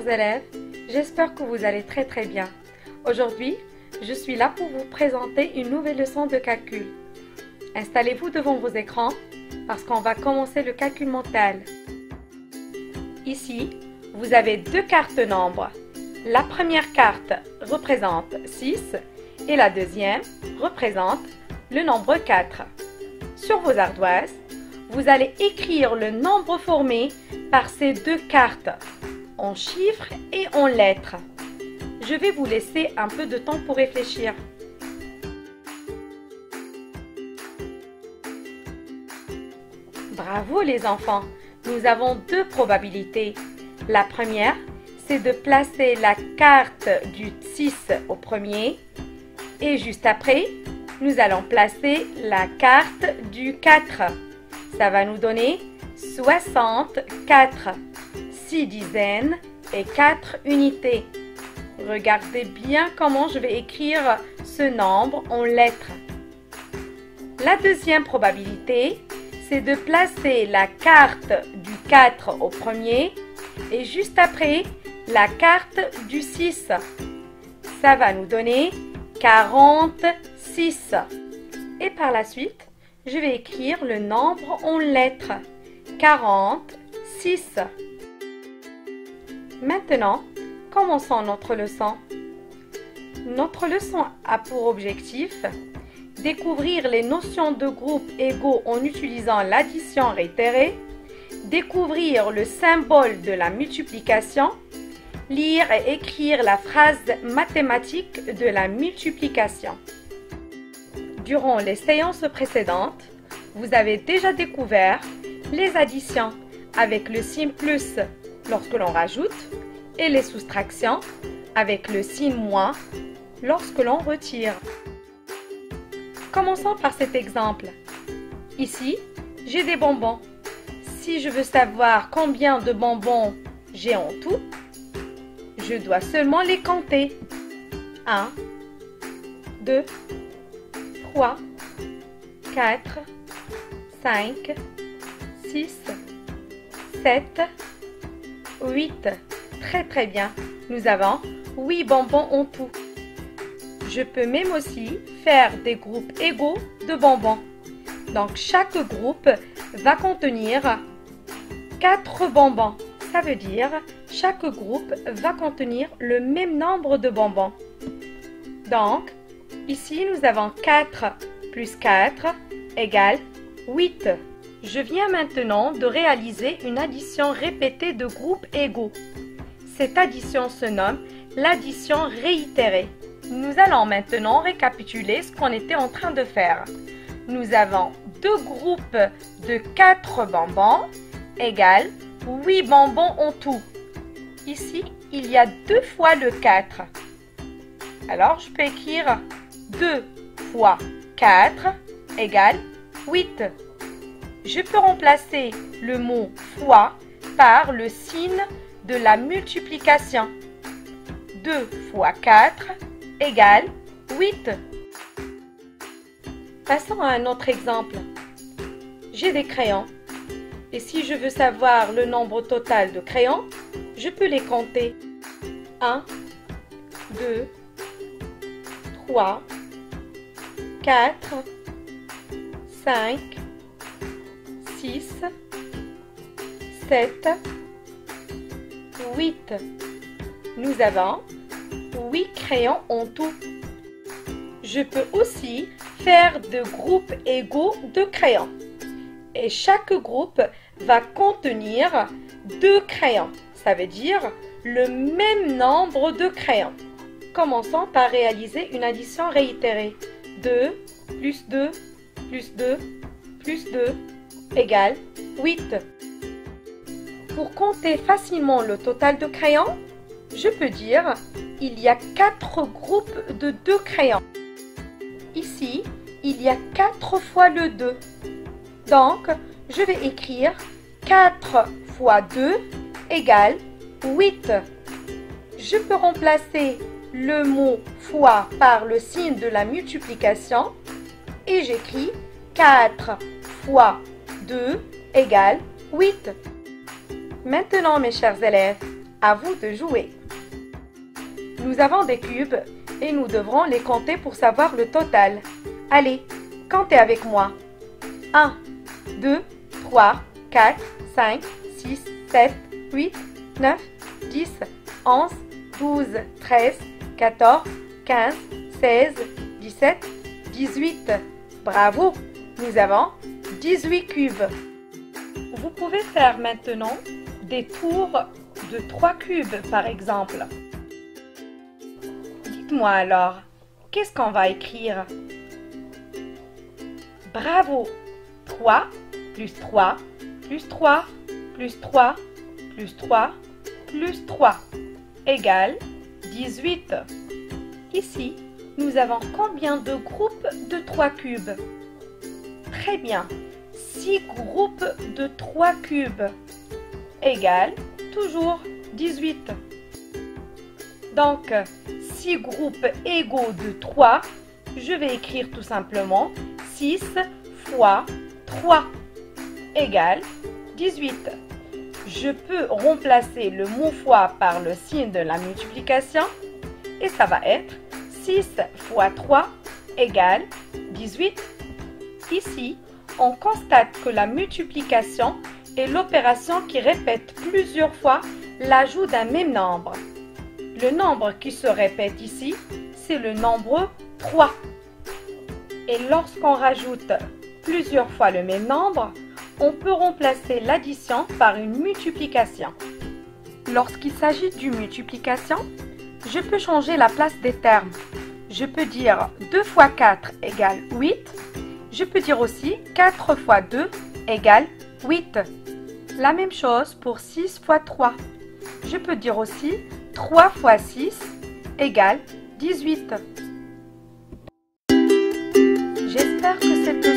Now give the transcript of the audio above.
chers élèves, j'espère que vous allez très bien. Aujourd'hui, je suis là pour vous présenter une nouvelle leçon de calcul. Installez-vous devant vos écrans parce qu'on va commencer le calcul mental. Ici, vous avez deux cartes nombres. La première carte représente 6 et la deuxième représente le nombre 4. Sur vos ardoises, vous allez écrire le nombre formé par ces deux cartes, en chiffres et en lettres. Je vais vous laisser un peu de temps pour réfléchir. Bravo les enfants! Nous avons deux probabilités. La première, c'est de placer la carte du 6 au premier. Et juste après, nous allons placer la carte du 4. Ça va nous donner 64, 6 dizaines et 4 unités. Regardez bien comment je vais écrire ce nombre en lettres. La deuxième probabilité, c'est de placer la carte du 4 au premier et juste après la carte du 6. Ça va nous donner 46. Et par la suite, je vais écrire le nombre en lettres. 46. Maintenant, commençons notre leçon. Notre leçon a pour objectif découvrir les notions de groupe égaux en utilisant l'addition réitérée, découvrir le symbole de la multiplication, lire et écrire la phrase mathématique de la multiplication. Durant les séances précédentes, vous avez déjà découvert les additions avec le signe plus lorsque l'on rajoute et les soustractions avec le signe moins lorsque l'on retire. Commençons par cet exemple. Ici, j'ai des bonbons. Si je veux savoir combien de bonbons j'ai en tout, je dois seulement les compter. 1, 2, 3, 4, 5, 6, 7, 8. Très bien. Nous avons 8 bonbons en tout. Je peux même aussi faire des groupes égaux de bonbons. Donc, chaque groupe va contenir 4 bonbons. Ça veut dire chaque groupe va contenir le même nombre de bonbons. Donc, ici, nous avons 4 plus 4 égale 8. Je viens maintenant de réaliser une addition répétée de groupes égaux. Cette addition se nomme l'addition réitérée. Nous allons maintenant récapituler ce qu'on était en train de faire. Nous avons deux groupes de 4 bonbons égale 8 bonbons en tout. Ici, il y a 2 fois le 4. Alors, je peux écrire 2 fois 4 égale 8. Je peux remplacer le mot fois par le signe de la multiplication. 2 fois 4 égale 8. Passons à un autre exemple. J'ai des crayons. Et si je veux savoir le nombre total de crayons, je peux les compter. 1, 2, 3, 4, 5, 6, 7, 8. Nous avons 8 crayons en tout. Je peux aussi faire de groupes égaux de crayons. Et chaque groupe va contenir 2 crayons. Ça veut dire le même nombre de crayons. Commençons par réaliser une addition réitérée. 2 plus 2 plus 2 plus 2 égale 8. Pour compter facilement le total de crayons, je peux dire il y a 4 groupes de 2 crayons. Ici, il y a 4 fois le 2. Donc, je vais écrire 4 fois 2 égale 8. Je peux remplacer le mot fois par le signe de la multiplication et j'écris 4 fois 2 égale 8. Maintenant, mes chers élèves, À vous de jouer. Nous avons des cubes et nous devrons les compter pour savoir le total. Allez, comptez avec moi. 1, 2, 3, 4, 5, 6, 7, 8, 9, 10, 11, 12, 13, 14, 15, 16, 17, 18. Bravo! Nous avons 18 cubes. Vous pouvez faire maintenant des tours de 3 cubes, par exemple. Dites-moi alors, qu'est-ce qu'on va écrire? Bravo! 3 plus 3 plus 3 plus 3 plus 3 plus 3 égale 18. Ici, nous avons combien de groupes de 3 cubes? Très bien, 6 groupes de 3 cubes égale toujours 18. Donc, 6 groupes égaux de 3, je vais écrire tout simplement 6 fois 3 égale 18. Je peux remplacer le mot fois par le signe de la multiplication et ça va être 6 fois 3 égale 18. Ici, on constate que la multiplication est l'opération qui répète plusieurs fois l'ajout d'un même nombre. Le nombre qui se répète ici, c'est le nombre 3. Et lorsqu'on rajoute plusieurs fois le même nombre, on peut remplacer l'addition par une multiplication. Lorsqu'il s'agit d'une multiplication, je peux changer la place des termes. Je peux dire 2 fois 4 égale 8. Je peux dire aussi 4 fois 2 égale 8. La même chose pour 6 fois 3. Je peux dire aussi 3 fois 6 égale 18. J'espère que cette